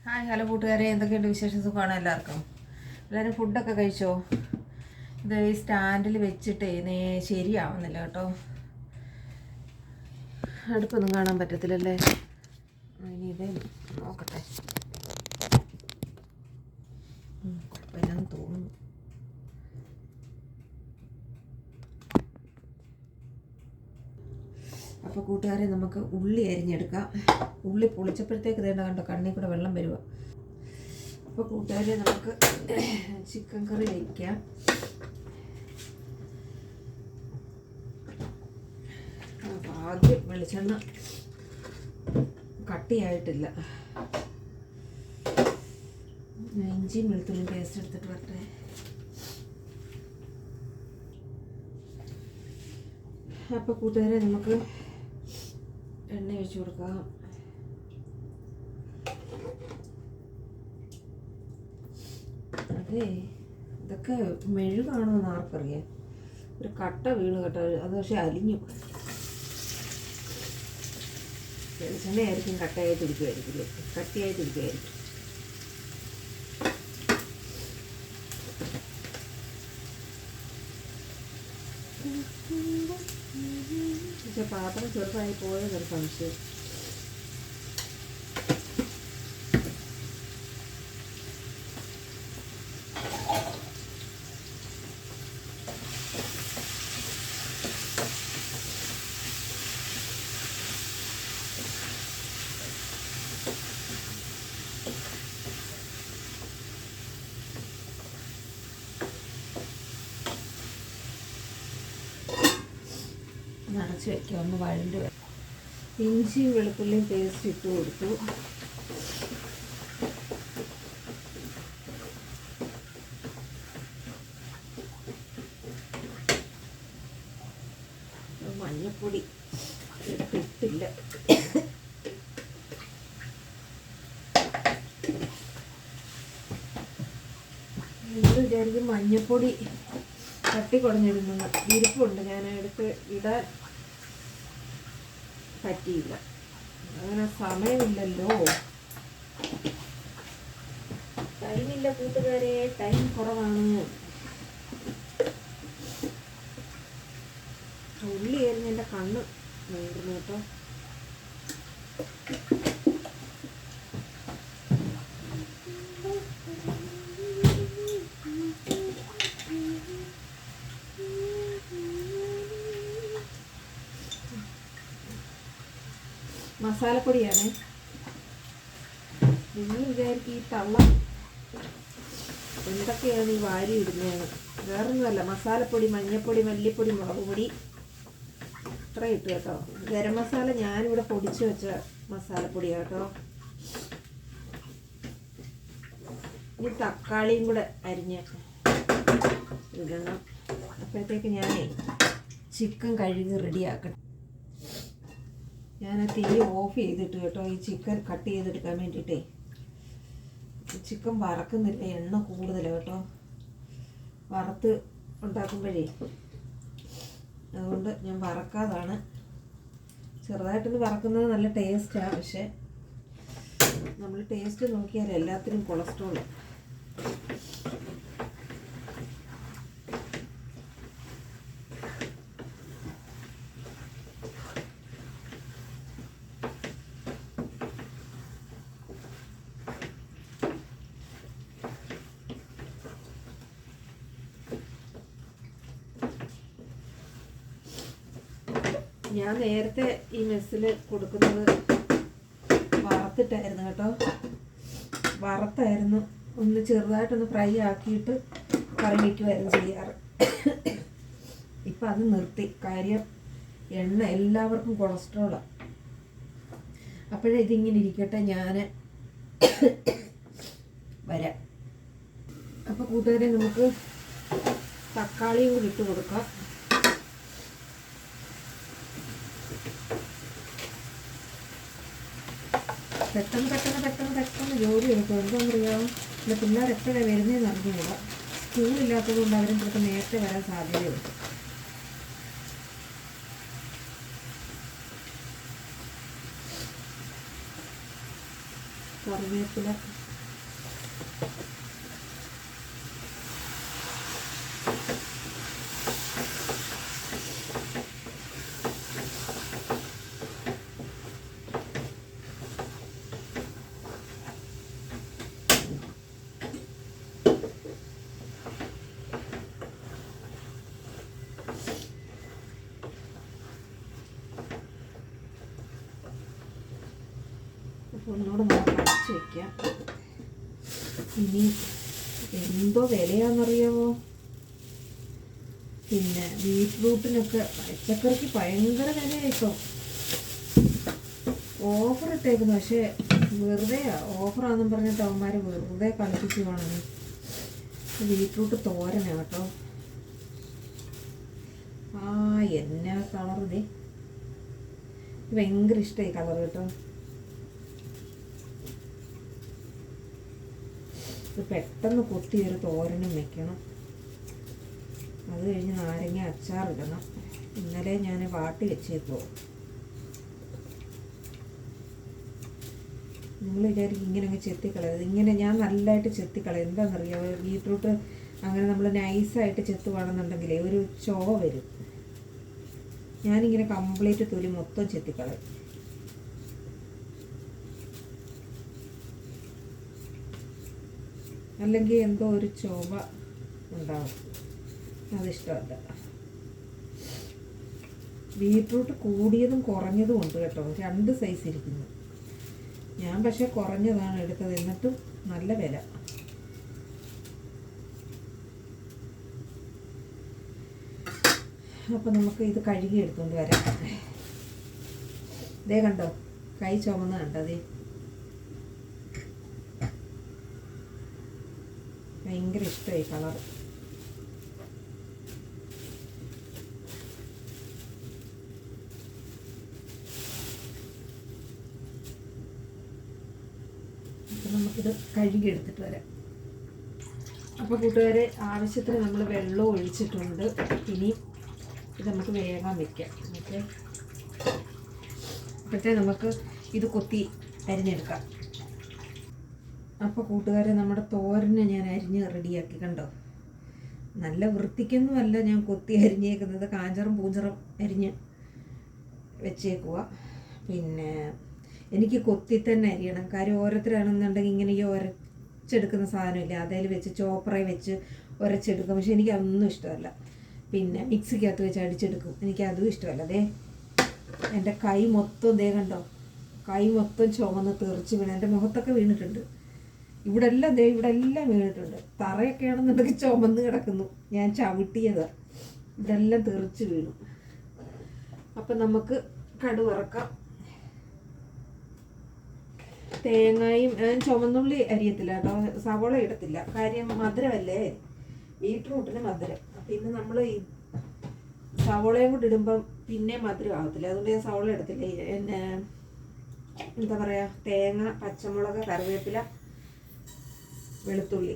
Hi hello കൂട്ടുകാരെ, എന്തൊക്കെയുണ്ട് വിശേഷം? സുഖമാണ് എല്ലാവർക്കും. എല്ലാവരും ഫുഡൊക്കെ കഴിച്ചോ? ഇത് ഈ സ്റ്റാൻഡിൽ വെച്ചിട്ടേ ശരിയാവുന്നില്ല കേട്ടോ. അടുപ്പൊന്നും കാണാൻ പറ്റത്തില്ലല്ലേ? ഇനി ഇതേ നോക്കട്ടെ. കുഴപ്പമില്ലെന്ന് തോന്നുന്നു. അപ്പോൾ കൂട്ടുകാരെ, നമുക്ക് ഉള്ളി അരിഞ്ഞെടുക്കാം. ഉള്ളി പൊളിച്ചപ്പോഴത്തേക്ക് ഇതേണ്ട കണ്ടോ, കണ്ണിൽ കൂടെ വെള്ളം വരുക. അപ്പോൾ കൂട്ടുകാരെ, നമുക്ക് ചിക്കൻ കറി വയ്ക്കാം. ആദ്യം വെളിച്ചെണ്ണ കട്ടിയായിട്ടില്ല. ഇഞ്ചിയും വെളുത്തുള്ളിയും പേസ്റ്റ് എടുത്തിട്ട് വരട്ടെ. അപ്പോൾ കൂട്ടുകാരെ, നമുക്ക് എണ്ണ ഒഴിച്ച് കൊടുക്കാം. അതെ, ഇതൊക്കെ മെഴുകാണോന്ന് ആർക്കറിയാം. ഒരു കട്ട വീണ് കേട്ടോ, അത് പക്ഷെ അലിഞ്ഞു. വെളിച്ചെണ്ണയായിരിക്കും കട്ടയായിട്ടിരിക്കുമായിരിക്കില്ലേ, കട്ടിയായിട്ടിരിക്കുമായിരിക്കും. പക്ഷെ പാത്രം ചെറുതായി പോയതൊരു സംശയം. അടച്ച് വയ്ക്കാം, ഒന്ന് വഴണ്ട് വരാം. ഇഞ്ചിയും വെളുത്തുള്ളിയും പേസ്റ്റ് ഇട്ട് കൊടുത്തു. മഞ്ഞപ്പൊടി ഇട്ടില്ല. നിങ്ങൾ വിചാരിക്കും മഞ്ഞപ്പൊടി തട്ടിക്കുടഞ്ഞിടുന്നു. ഇരിപ്പുണ്ട്, ഞാൻ എടുത്ത് ഇടാൻ പറ്റിയില്ല. അങ്ങനെ സമയമില്ലല്ലോ, ടൈമില്ല കൂട്ടുകാരെ, ടൈം കുറവാണ്. ഉള്ളി ആയിരുന്നു എൻ്റെ കണ്ണ് നേർന്നു കേട്ടോ. മസാലപ്പൊടിയാണ്. നിങ്ങൾ വിചാരിക്കും ഈ തള്ള എന്തൊക്കെയാണ് ഈ വാരി ഇടുന്നതാണ്. വേറൊന്നുമല്ല, മസാലപ്പൊടി, മഞ്ഞൾപ്പൊടി, മല്ലിപ്പൊടി, മുളക് പൊടി ഇത്ര ഇട്ട് കേട്ടോ. ഗരം മസാല ഞാനിവിടെ പൊടിച്ച് വെച്ച മസാലപ്പൊടിയാണ് കേട്ടോ. ഇനി തക്കാളിയും കൂടെ അരിഞ്ഞ് ഇടണം. അപ്പോഴത്തേക്ക് ഞാനേ ചിക്കൻ കഴുകി റെഡിയാക്കണം. ഞാൻ തീ ഓഫ് ചെയ്തിട്ട് കേട്ടോ, ഈ ചിക്കൻ കട്ട് ചെയ്തെടുക്കാൻ വേണ്ടിയിട്ടേ. ചിക്കൻ വറക്കുന്നില്ല, എണ്ണ കൂടുതലാണ് കേട്ടോ വറുത്ത് ഉണ്ടാക്കുമ്പോഴേ. അതുകൊണ്ട് ഞാൻ വറക്കാതാണ്. ചെറുതായിട്ടൊന്ന് വറക്കുന്നത് നല്ല ടേസ്റ്റാണ്. പക്ഷെ നമ്മൾ ടേസ്റ്റ് നോക്കിയാൽ എല്ലാത്തിനും കൊളസ്ട്രോൾ. ഞാൻ നേരത്തെ ഈ മെസ്സിൽ കൊടുക്കുന്നത് വറുത്തിട്ടായിരുന്നു കേട്ടോ. വറുത്തായിരുന്നു, ഒന്ന് ചെറുതായിട്ടൊന്ന് ഫ്രൈ ആക്കിയിട്ട് കറി വയ്ക്കുമായിരുന്നു ചെയ്യാറ്. ഇപ്പം അത് നിർത്തി. കാര്യം എണ്ണ എല്ലാവർക്കും കൊളസ്ട്രോളാണ്. അപ്പോഴേ ഇതിങ്ങനെ ഇരിക്കട്ടെ, ഞാൻ വരാം. അപ്പോൾ കൂട്ടുകാരെ, നമുക്ക് തക്കാളിയും കൂടി ഇട്ട് കൊടുക്കാം. പെട്ടെന്ന് പെട്ടെന്ന് പെട്ടെന്ന് പെട്ടെന്ന് ജോലി എടുക്കും. എന്താണെന്നറിയാം, എൻ്റെ പിള്ളേർ എപ്പോഴാണ് വരുന്നതെന്ന് അറിഞ്ഞുകൂടാ. സ്കൂളില്ലാത്തത് കൊണ്ട് അവരും ചിലപ്പോൾ നേരത്തെ വരാൻ സാധ്യതയുണ്ട്. കറിവേപ്പില, ഒന്നുകൂടെ നമുക്ക് അടച്ച് വയ്ക്കാം. ഇനി എന്തോ വിലയാണെന്നറിയാമോ? പിന്നെ ബീറ്റ്റൂട്ടിനൊക്കെ പച്ചക്കറിക്ക് ഭയങ്കര വിലയായി ഇപ്പോൾ. ഓഫർ ഇട്ടേക്കുന്നു, പക്ഷേ വെറുതെ ഓഫറാണെന്നും പറഞ്ഞിട്ട് അവന്മാർ വെറുതെ കളിപ്പിക്കുവാണ്. ബീറ്റ്റൂട്ട് തോരനാണ് കേട്ടോ. എന്നാ കളർ ഇതേ, ഭയങ്കര ഇഷ്ടമായി കളർ കേട്ടോ. ഇത് പെട്ടെന്ന് കൊത്തി ഒരു തോരനും വെക്കണം. അത് കഴിഞ്ഞ് നാരങ്ങ അച്ചാറിടണം. ഇന്നലെ ഞാൻ വാട്ടി വെച്ചേക്കോ. നിങ്ങൾ വിചാരിക്കും ഇങ്ങനെ അങ്ങ് ചെത്തിക്കളയത്. ഇങ്ങനെ ഞാൻ നല്ലതായിട്ട് ചെത്തിക്കളയും. എന്താണെന്നറിയാമോ? ബീറ്റ്റൂട്ട് അങ്ങനെ നമ്മൾ നൈസായിട്ട് ചെത്തുവാണെന്നുണ്ടെങ്കിലേ ഒരു ചൊവ വരും. ഞാനിങ്ങനെ കംപ്ലീറ്റ് തൊലി മൊത്തം ചെത്തിക്കളയും. അല്ലെങ്കിൽ എന്തോ ഒരു ചൊവ ഉണ്ടാവും, അതിഷ്ടമല്ല. ബീറ്റ്റൂട്ട് കൂടിയതും കുറഞ്ഞതും ഉണ്ട് കേട്ടോ, 2 സൈസ് ഇരിക്കുന്നു. ഞാൻ പക്ഷേ കുറഞ്ഞതാണ് എടുത്തത്, എന്നിട്ടും നല്ല വില. അപ്പം നമുക്ക് ഇത് കഴുകി എടുത്തുകൊണ്ട് വരാം. ഇതേ കണ്ടോ, കൈ ചുമന്ന് കണ്ടോ? അതേ ഭയങ്കര ഇഷ്ടമായി കളർ. അപ്പം നമുക്കിത് കഴുകി എടുത്തിട്ട് വരാം. അപ്പോൾ കൂട്ടുകാരെ, ആവശ്യത്തിന് നമ്മൾ വെള്ളം ഒഴിച്ചിട്ടുണ്ട്. ഇനി ഇത് നമുക്ക് വേഗം വെക്കാം. ഓക്കെ, അപ്പോഴത്തെ നമുക്ക് ഇത് കൊത്തി അരിഞ്ഞെടുക്കാം. അപ്പോൾ കൂട്ടുകാരെ, നമ്മുടെ തോരനെ ഞാൻ അരിഞ്ഞ് റെഡിയാക്കി. കണ്ടോ, നല്ല വൃത്തിക്കൊന്നുമല്ല ഞാൻ കൊത്തി അരിഞ്ഞേക്കുന്നത്, കാഞ്ചറും പൂഞ്ചറും അരിഞ്ഞ് വെച്ചേക്കുക. പിന്നെ എനിക്ക് കൊത്തി തന്നെ അരിയണം. കാര്യം ഓരോരുത്തരാണെന്നുണ്ടെങ്കിൽ ഇങ്ങനെ ഈ ഉരച്ചെടുക്കുന്ന സാധനമില്ല, അതേൽ വെച്ച് ചോപ്പറെ വെച്ച് ഉരച്ചെടുക്കും. പക്ഷെ എനിക്ക് അതൊന്നും ഇഷ്ടമല്ല. പിന്നെ മിക്സിക്കകത്ത് വെച്ച് അടിച്ചെടുക്കും, എനിക്കതും ഇഷ്ടമല്ല. അതേ എൻ്റെ കൈ മൊത്തം ദേ കണ്ടോ, കൈ മൊത്തം ചുമന്ന് തെറിച്ച് വീണ്. എൻ്റെ മുഖത്തൊക്കെ വീണിട്ടുണ്ട്. ഇവിടെ എല്ലാം വീണിട്ടുണ്ട്. തറയൊക്കെ ആണെന്നുണ്ടെങ്കിൽ ചുമന്ന് കിടക്കുന്നു. ഞാൻ ചവിട്ടിയത് ഇതെല്ലാം തെറിച്ച് വീണു. അപ്പം നമുക്ക് കടുവറക്കാം. തേങ്ങയും ചുമന്നുള്ളി അരിയത്തില്ല കേട്ടോ, സവോള ഇടത്തില്ല. കാര്യം മധുരമല്ലേ, ബീറ്റ്റൂട്ടിന് മധുരം. പിന്നെ നമ്മൾ ഈ സവോളയും കൂടി ഇടുമ്പം പിന്നെ മധുരം ആകത്തില്ല. അതുകൊണ്ട് ഞാൻ സവോള ഇടത്തില്ല. പിന്നെ എന്താ പറയുക, തേങ്ങ, പച്ചമുളക്, കറിവേപ്പില, വെളുത്തുള്ളി.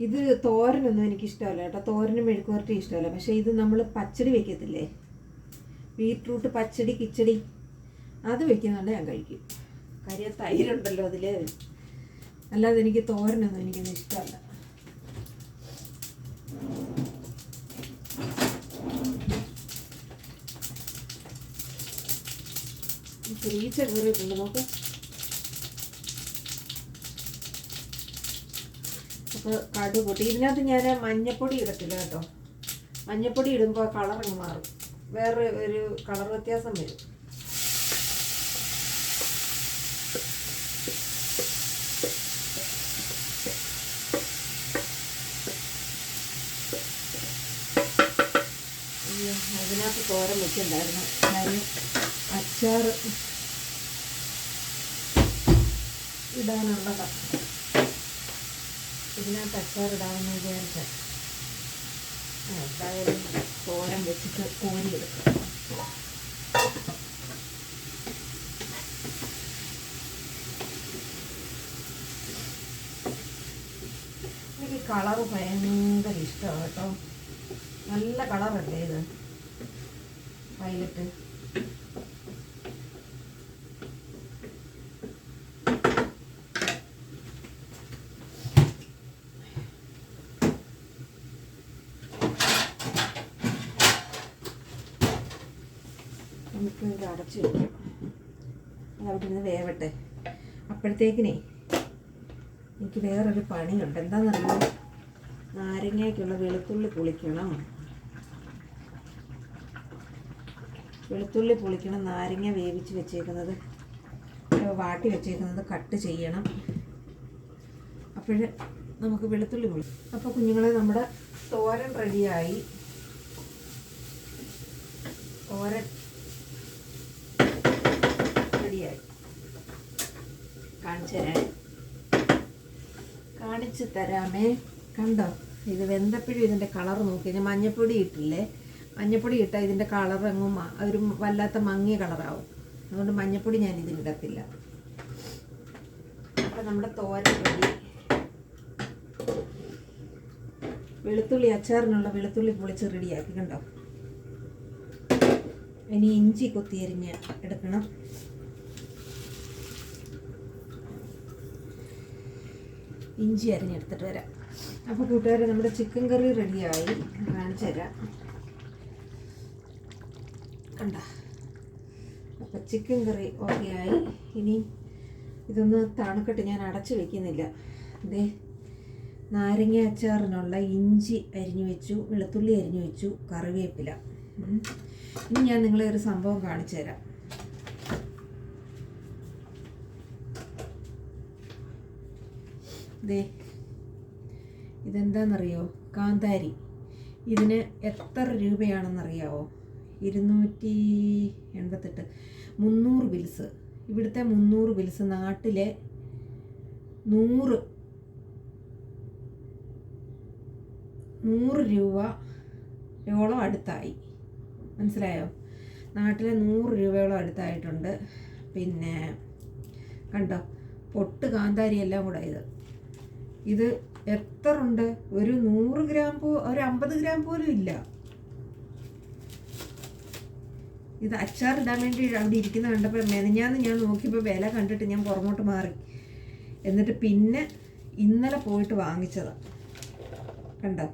ഇത് തോരനൊന്നും എനിക്കിഷ്ടമല്ല കേട്ടോ, തോരനും മെഴുക്കുവരട്ടി ഇഷ്ടമല്ല. പക്ഷേ ഇത് നമ്മൾ പച്ചടി വയ്ക്കത്തില്ലേ, ബീറ്റ്റൂട്ട് പച്ചടി, കിച്ചടി, അത് വെക്കുന്നുണ്ട് ഞാൻ കഴിക്കും. കാര്യം തൈരുണ്ടല്ലോ അതിൽ. അല്ലാതെ എനിക്ക് തോരനൊന്നും എനിക്കൊന്നും ഇഷ്ടമല്ല. ഈച്ച കയറിയിട്ടുണ്ട് നോക്ക്. അപ്പോൾ കടുക് പൊട്ടി. ഇതിനകത്ത് ഞാൻ മഞ്ഞപ്പൊടി ഇടത്തില്ല കേട്ടോ. മഞ്ഞപ്പൊടി ഇടുമ്പോൾ കളറങ്ങ് മാറും, വേറെ ഒരു കളർ വ്യത്യാസം വരും. അതിനകത്ത് തോരൻ വെച്ചിട്ടുണ്ടായിരുന്നു. കാര്യം അച്ചാർ ഇടാനുള്ളതാണ്. ഇതിനകത്ത് അച്ചാർ ഇടാമെന്ന് വിചാരിച്ചാൽ എന്തായാലും തോരൻ വെച്ചിട്ട് കോരിയെടുക്കും. എനിക്ക് കളറ് ഭയങ്കര ഇഷ്ടമാണ് കേട്ടോ. നല്ല കളറല്ലേ ഇത്, വയലറ്റ്. അടച്ചു വയ്ക്കും. അതവിടെ നിന്ന് വേവട്ടെ. അപ്പോഴത്തേക്കിനേ എനിക്ക് വേറൊരു പണിയുണ്ട്. എന്താണെന്നറിയോ, നാരങ്ങയ്ക്കുള്ള വെളുത്തുള്ളി പൊളിക്കണം. നാരങ്ങ വേവിച്ച് വെച്ചേക്കുന്നത്, വാട്ടി വെച്ചേക്കുന്നത് കട്ട് ചെയ്യണം. അപ്പോൾ നമുക്ക് വെളുത്തുള്ളി പൊളിക്കും. അപ്പോൾ കുഞ്ഞുങ്ങളെ, നമ്മുടെ തോരൻ റെഡിയായി. കാണിച്ചു തരാമേ. കണ്ടോ, ഇത് വെന്തപ്പോഴും ഇതിൻ്റെ കളർ നോക്കി. ഞാൻ മഞ്ഞപ്പൊടി ഇട്ടില്ലേ, മഞ്ഞപ്പൊടി ഇട്ടാൽ ഇതിൻ്റെ കളർ അങ്ങും ഒരു വല്ലാത്ത മങ്ങിയ കളറാവും. അതുകൊണ്ട് മഞ്ഞപ്പൊടി ഞാൻ ഇതിലിടത്തില്ല. അപ്പം നമ്മുടെ തോരൻ റെഡി. വെളുത്തുള്ളി, അച്ചാറിനുള്ള വെളുത്തുള്ളി പൊളിച്ച് റെഡിയാക്കി. കണ്ടോ, ഇനി ഇഞ്ചി കൊത്തിയരിഞ്ഞ് എടുക്കണം. ഇഞ്ചി അരിഞ്ഞെടുത്തിട്ട് വരാം. അപ്പോൾ കൂട്ടുകാരെ, നമ്മുടെ ചിക്കൻ കറി റെഡിയായി. കാണിച്ചു തരാം. കണ്ട, അപ്പോൾ ചിക്കൻ കറി ഓക്കെ ആയി. ഇനി ഇതൊന്ന് തണുക്കട്ടെ. ഞാൻ അടച്ചു വെക്കുന്നില്ല. ദേ, നാരങ്ങ അച്ചാറിനുള്ള ഇഞ്ചി അരിഞ്ഞു വെച്ചു, വെളുത്തുള്ളി അരിഞ്ഞു വെച്ചു, കറിവേപ്പില. ഇനി ഞാൻ നിങ്ങളെ ഒരു സംഭവം കാണിച്ചു തരാം. ദേ, ഇതെന്താണെന്നറിയോ? കാന്താരി. ഇതിന് എത്ര രൂപയാണെന്നറിയാവോ? 288. 300 ബിൽസ്. ഇവിടുത്തെ 300 ബിൽസ് നാട്ടിലെ 100 രൂപയോളം അടുത്തായി. മനസ്സിലായോ? നാട്ടിലെ 100 രൂപയോളം അടുത്തായിട്ടുണ്ട്. പിന്നെ കണ്ടോ, പൊട്ട് കാന്താരി എല്ലാം കൂടെ. ഇത് എത്ര ഉണ്ട്? ഒരു 100 ഗ്രാം ഒരു 50 ഗ്രാം പോലും ഇല്ല. ഇത് അച്ചാറിടാൻ വേണ്ടി അവിടെ ഇരിക്കുന്ന കണ്ടപ്പോൾ മെനഞ്ഞാന്ന് ഞാൻ നോക്കിയപ്പോൾ വില കണ്ടിട്ട് ഞാൻ പുറമോട്ട് മാറി. എന്നിട്ട് പിന്നെ ഇന്നലെ പോയിട്ട് വാങ്ങിച്ചതാണ്. കണ്ടോ,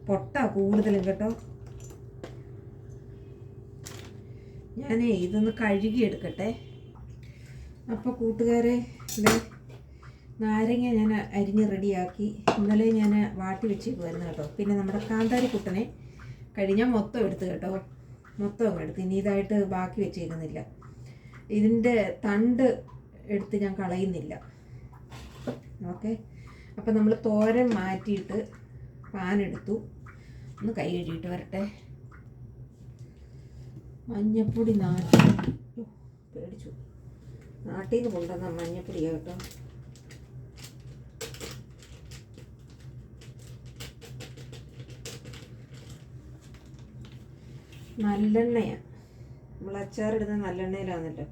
പൊട്ട കൂടുതലും കേട്ടോ. ഞാനേ ഇതൊന്ന് കഴുകിയെടുക്കട്ടെ. അപ്പോൾ കൂട്ടുകാരെ, നാരങ്ങ ഞാൻ അരിഞ്ഞ് റെഡിയാക്കി. ഇന്നലെ ഞാൻ വാട്ടി വെച്ചേക്കുമായിരുന്നു കേട്ടോ. പിന്നെ നമ്മുടെ കാന്താരി കുട്ടനെ കഴിഞ്ഞാൽ മൊത്തം എടുത്ത് കേട്ടോ, മൊത്തം എടുത്ത്. ഇനി ഇതായിട്ട് ബാക്കി വെച്ചേക്കുന്നില്ല. ഇതിൻ്റെ തണ്ട് എടുത്ത് ഞാൻ കളയുന്നില്ല. ഓക്കെ. അപ്പം നമ്മൾ തോരൻ മാറ്റിയിട്ട് പാൻ എടുത്തു. ഒന്ന് കൈ കഴുകിയിട്ട് വരട്ടെ. മഞ്ഞപ്പൊടി പേടിച്ചു. നാട്ടിൽ നിന്ന് കൊണ്ടുവന്ന മഞ്ഞപ്പൊടിയാണ് കേട്ടോ. നല്ലെണ്ണയാണ്. നമ്മൾ അച്ചാറിടുന്ന നല്ലെണ്ണയിലാണല്ലോ.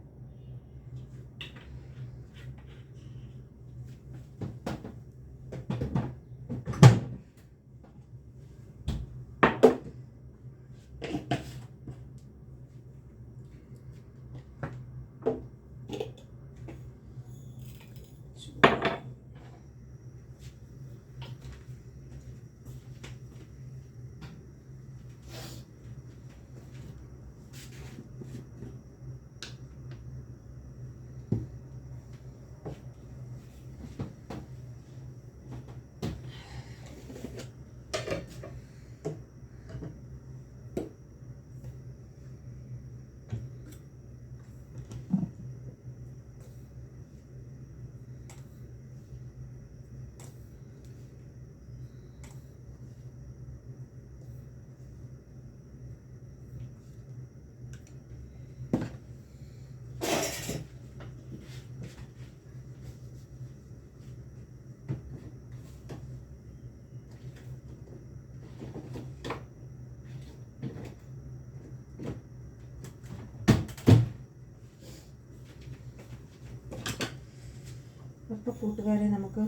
അപ്പോൾ കൂട്ടുകാരെ, നമുക്ക്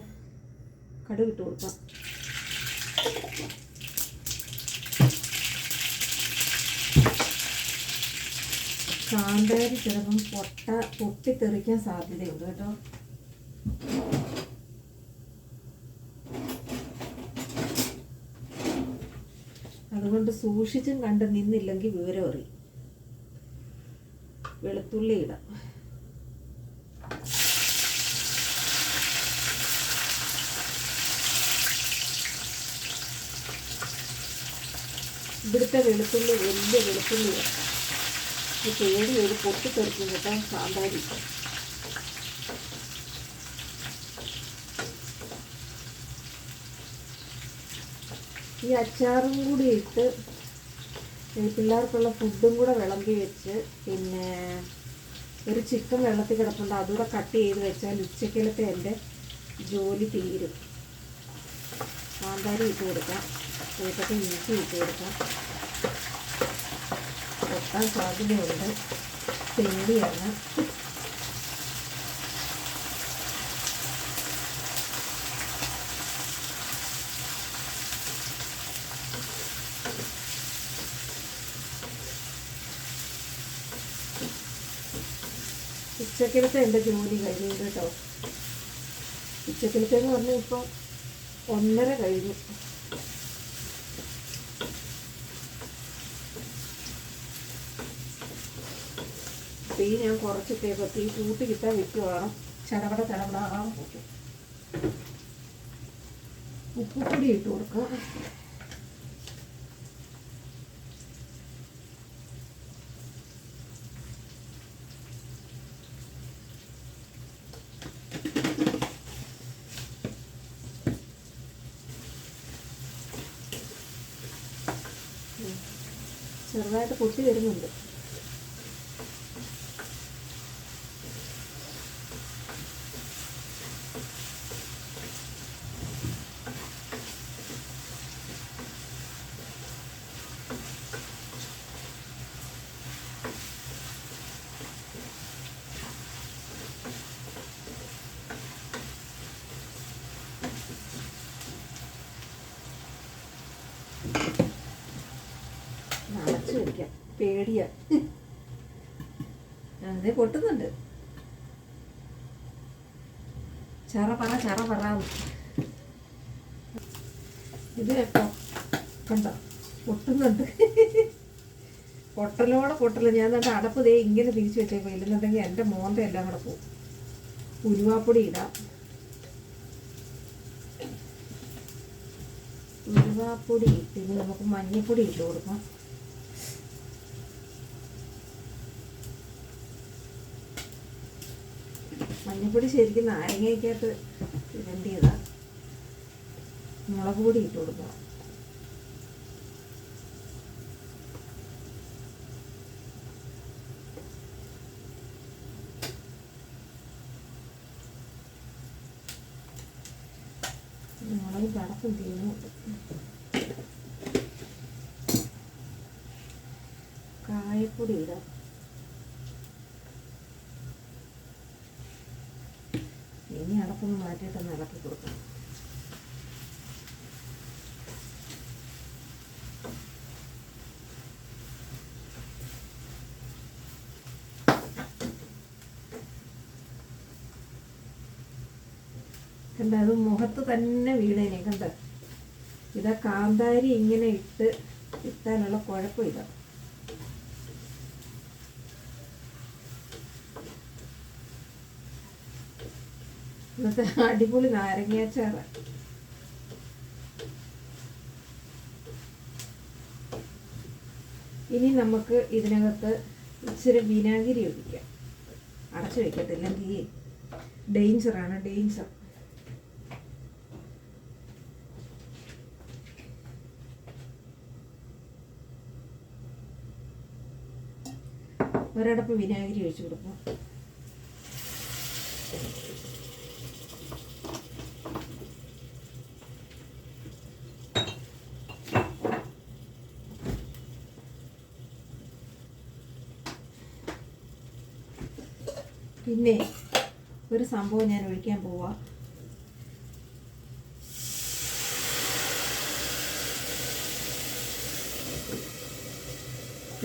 കടുക് ഇട്ട് കൊടുക്കാം. കാന്താരി ചിലപ്പം പൊട്ടിത്തെറിക്കാൻ സാധ്യതയുണ്ട് കേട്ടോ. അതുകൊണ്ട് സൂക്ഷിച്ചും കണ്ട് നിന്നില്ലെങ്കിൽ വിവരം അറിയും. വെളുത്തുള്ളി ഇടാം. ഇവിടുത്തെ വെളുത്തുള്ളി വലിയ വെളുത്തുള്ളിയാണ്. ഈ പേടി ഒരു പൊട്ടിത്തെറിക്കും കേട്ടോ കാന്താരി. ഈ അച്ചാറും കൂടി ഇട്ട് പിള്ളേർക്കുള്ള ഫുഡും കൂടെ വിളമ്പി വെച്ച് പിന്നെ ഒരു ചിക്കൻ വെള്ളത്തിൽ കിടപ്പുണ്ട്, അതുകൂടെ കട്ട് ചെയ്ത് വെച്ചാൽ ഉച്ചക്കലത്തെ എൻ്റെ ജോലി തീരും. കാന്താരി ഇട്ട് കൊടുക്കാം, ചേട്ടൊക്കെ ഇഞ്ചി ഇട്ട് കൊടുക്കാം. പൊട്ടാൻ സാധ്യതയുണ്ട്, പേടിയാണ്. ഉച്ചക്കലത്തെ എൻ്റെ ജോലി കഴിഞ്ഞു കേട്ടോ. ഉച്ചക്കലത്തെ എന്ന് പറഞ്ഞാൽ ഇപ്പോൾ 1:30 കഴിഞ്ഞു. തീ ഞാൻ കുറച്ചിട്ടേക്കോ, തീ കൂട്ടി കിട്ടാൻ വെക്കുവാണ്. ചടപടാകാൻ പോകും. ഉപ്പുപൊടി ഇട്ട് കൊടുക്കുക. ചെറുതായിട്ട് പൊട്ടി വരുന്നുണ്ട്. അടച്ചു വയ്ക്കാം, പേടിയാ. അതേ പൊട്ടുന്നുണ്ട്. ചറ പറ ഇത് കേട്ടോ, കണ്ടോ പൊട്ടുന്നുണ്ട്. പൊട്ടല. ഞാൻ തന്നെ അടപ്പ് ദേ ഇങ്ങനെ തിരിച്ചു വെച്ചേക്കോ, ഇല്ലെന്നുണ്ടെങ്കിൽ എൻ്റെ മോന്ത എല്ലാം കൂടെ പോകും. ഉലുവാപ്പൊടി ഇടാം. ഉലുവാപ്പൊടി ഇട്ടിന് നമുക്ക് മഞ്ഞൾപ്പൊടി ഇട്ട് കൊടുക്കാം. മഞ്ഞൾപ്പൊടി ശരിക്കും നാരങ്ങയ്ക്കകത്ത് ഇടേണ്ടതാണ്. മുളക് പൊടി ഇട്ട് കൊടുക്കുക. മുളക് കടക്കും തീരുന്നുണ്ട്. കായപ്പൊടി ഇടാം. ഇനി അടപ്പൊന്ന് മാറ്റിയിട്ടൊന്ന് ഇളക്കി കൊടുക്കണം. കണ്ട, അത് മുഖത്ത് തന്നെ വീണേനെ കണ്ട. ഇതാ കാന്താരി ഇങ്ങനെ ഇട്ടാനുള്ള കുഴപ്പമില്ല. ഇന്നത്തെ അടിപൊളി നാരങ്ങാച്ചാറ്. ഇനി നമുക്ക് ഇതിനകത്ത് ഇച്ചിരി വിനാഗിരി ഒഴിക്കാം. അടച്ചു വയ്ക്കത്തില്ലെങ്കിൽ ഡേഞ്ചറാണ്, ഡേഞ്ചർ. ഒരടപ്പ് വിനാഗിരി ഒഴിച്ചു കൊടുക്കാം. പിന്നെ ഒരു സംഭവം ഞാൻ ഒഴിക്കാൻ പോവാ.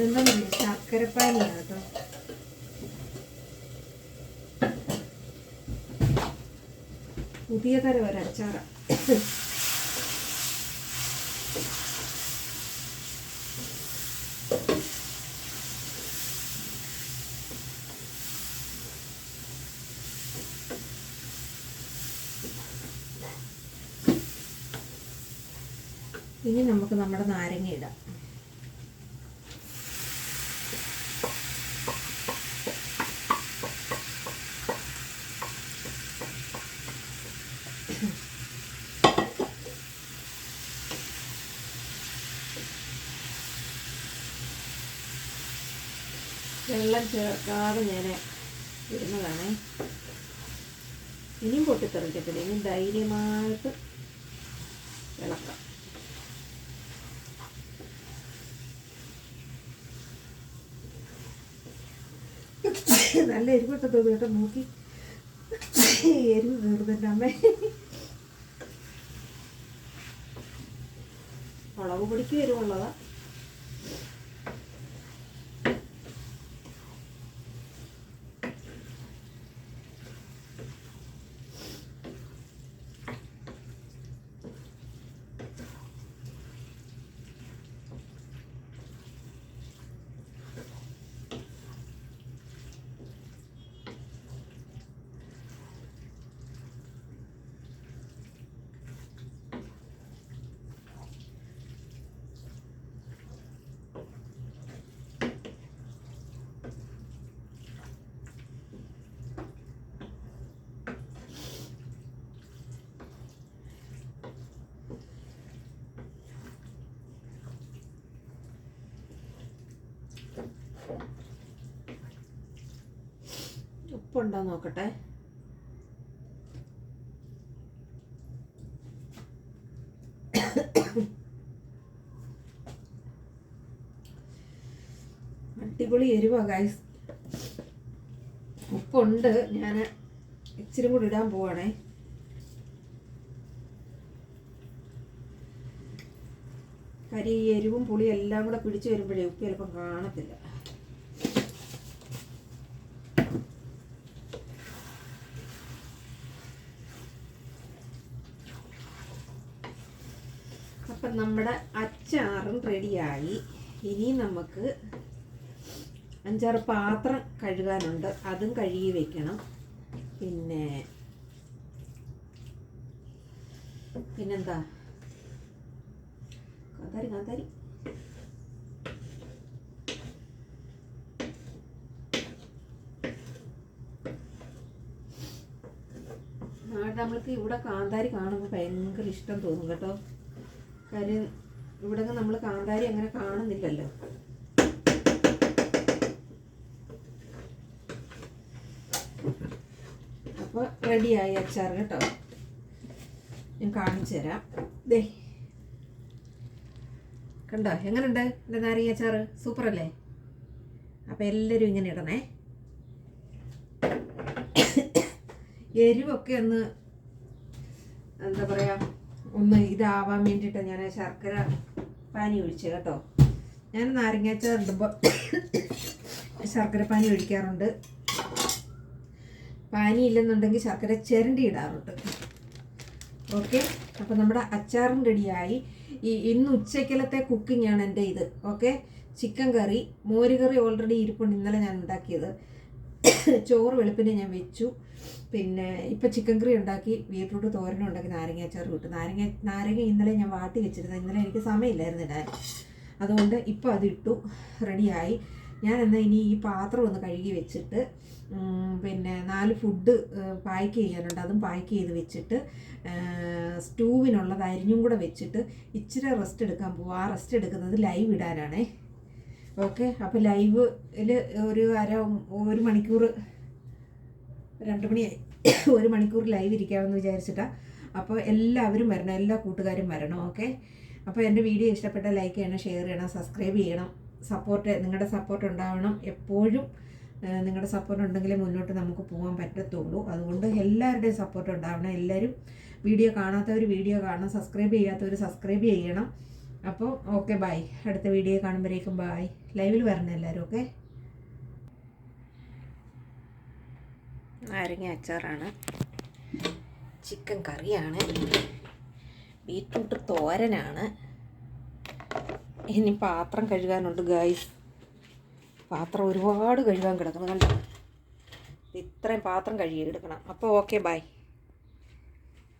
എന്താണെന്ന് ശർക്കരപ്പാനിയാണ് കേട്ടോ. പുതിയ തരം ഒരച്ചാറ്. ഇനി നമുക്ക് നമ്മുടെ നാരങ്ങ ഇടാം. വെള്ളം ചേർക്കാതെ ഞാൻ ഇടുന്നതാണ്. ഇനിയും പൊട്ടിത്തെറിക്കത്തില്ല, ഇനി ധൈര്യമായിട്ട് ഇളക്കാം. നല്ല എരിവൊക്കെ തോന്നി കേട്ടോ, നോക്കി എരിവ് തീർന്നിട്ട് അമ്മ. മുളക് പൊടിക്ക് എരിവുള്ളതാ. ഉപ്പുണ്ടോ നോക്കട്ടെ. അടിപൊളി എരിവാ ഗൈസ്. ഉപ്പുണ്ട്, ഞാൻ ഇച്ചിരി കൂടി ഇടാൻ പോവാണേ. കരി എരിവും പുളിയും എല്ലാം കൂടെ പിടിച്ചു വരുമ്പോഴേ ഉപ്പ് ചിലപ്പം കാണത്തില്ല. അപ്പം നമ്മുടെ അച്ചാറും റെഡിയായി. ഇനി നമുക്ക് 5-6 പാത്രം കഴുകാനുണ്ട്, അതും കഴുകി വെക്കണം. പിന്നെന്താ കാന്താരി നമ്മൾക്ക് ഇവിടെ കാന്താരി കാണുമ്പോൾ ഭയങ്കര ഇഷ്ടം തോന്നും കേട്ടോ. കാര്യം ഇവിടെ നമ്മൾ കാന്താരി അങ്ങനെ കാണുന്നില്ലല്ലോ. അപ്പോൾ റെഡിയായി അച്ചാർ കേട്ടോ. ഞാൻ കാണിച്ചു തരാം. ദേ കണ്ടോ എങ്ങനെയുണ്ട് എൻ്റെ നാരങ്ങ അച്ചാർ? സൂപ്പറല്ലേ? അപ്പോൾ എല്ലാവരും ഇങ്ങനെ ഇടണേ. എരിവൊക്കെ ഒന്ന് എന്താ പറയുക, ഒന്ന് ഇതാവാൻ വേണ്ടിയിട്ട് ഞാൻ ശർക്കര പാനി ഒഴിച്ചു കേട്ടോ. ഞാൻ നാരങ്ങാച്ചാർ ഇടുമ്പോൾ ശർക്കര പാനി ഒഴിക്കാറുണ്ട്. പാനി ഇല്ലെന്നുണ്ടെങ്കിൽ ശർക്കര ചിരണ്ടി ഇടാറുണ്ട്. ഓക്കെ, അപ്പോൾ നമ്മുടെ അച്ചാറും റെഡിയായി. ഇന്ന് ഉച്ചക്കലത്തെ കുക്കിംഗ് ആണ് എൻ്റെ ഇത്. ഓക്കെ, ചിക്കൻ കറി, മോരുകറി ഓൾറെഡി ഇരിപ്പുണ്ട്, ഇന്നലെ ഞാൻ ഉണ്ടാക്കിയത്. ചോറ് വെളുപ്പിനെ ഞാൻ വെച്ചു. പിന്നെ ഇപ്പം ചിക്കൻ കറി ഉണ്ടാക്കി, ബീട്രൂട്ട് തോരനും ഉണ്ടാക്കി, നാരങ്ങ അച്ചാർ വിട്ടു. നാരങ്ങ ഇന്നലെ ഞാൻ വാട്ടി വെച്ചിരുന്നത്, ഇന്നലെ എനിക്ക് സമയമില്ലായിരുന്നു ഇടാൻ. അതുകൊണ്ട് ഇപ്പോൾ അതിട്ടു, റെഡിയായി. ഞാൻ എന്നാൽ ഇനി ഈ പാത്രം ഒന്ന് കഴുകി വെച്ചിട്ട് പിന്നെ 4 ഫുഡ് പാക്ക് ചെയ്യാനുണ്ട്, അതും പാക്ക് ചെയ്ത് വെച്ചിട്ട് സ്റ്റൂവിനുള്ളത് അരിഞ്ഞും കൂടെ വെച്ചിട്ട് ഇച്ചിരി റെസ്റ്റ് എടുക്കാൻ പോകും. ആ റെസ്റ്റ് എടുക്കുന്നത് ലൈവ് ഇടാനാണേ. ഓക്കെ, അപ്പോൾ ലൈവിൽ ഒരു മണിക്കൂർ 2 മണിയായി, 1 മണിക്കൂർ ലൈവ് ഇരിക്കാമെന്ന് വിചാരിച്ചിട്ടാണ്. അപ്പോൾ എല്ലാവരും വരണം, എല്ലാ കൂട്ടുകാരും വരണം. ഓക്കെ, അപ്പോൾ എൻ്റെ വീഡിയോ ഇഷ്ടപ്പെട്ടാൽ ലൈക്ക് ചെയ്യണം, ഷെയർ ചെയ്യണം, സബ്സ്ക്രൈബ് ചെയ്യണം. നിങ്ങളുടെ സപ്പോർട്ട് ഉണ്ടാവണം. എപ്പോഴും നിങ്ങളുടെ സപ്പോർട്ട് ഉണ്ടെങ്കിലേ മുന്നോട്ട് നമുക്ക് പോകാൻ പറ്റത്തുള്ളൂ. അതുകൊണ്ട് എല്ലാവരുടെയും സപ്പോർട്ട് ഉണ്ടാവണം. എല്ലാവരും വീഡിയോ കാണാത്തവർ വീഡിയോ കാണണം, സബ്സ്ക്രൈബ് ചെയ്യാത്തവർ സബ്സ്ക്രൈബ് ചെയ്യണം. അപ്പോൾ ഓക്കെ, ബൈ. അടുത്ത വീഡിയോ കാണുമ്പോഴേക്കും ബൈ. ലൈവിൽ വരണം എല്ലാവരും. ഓക്കെ, നാരങ്ങ അച്ചാറാണ്, ചിക്കൻ കറിയാണ്, ബീറ്റ്റൂട്ട് തോരനാണ്. ഇനി പാത്രം കഴുകാനുണ്ട് ഗൈസ്. പാത്രം ഒരുപാട് കഴുകാൻ കിടക്കുന്നു കണ്ടോ. ഇത്രയും പാത്രം കഴുകിയെടുക്കണം. അപ്പോൾ ഓക്കെ, ബൈ.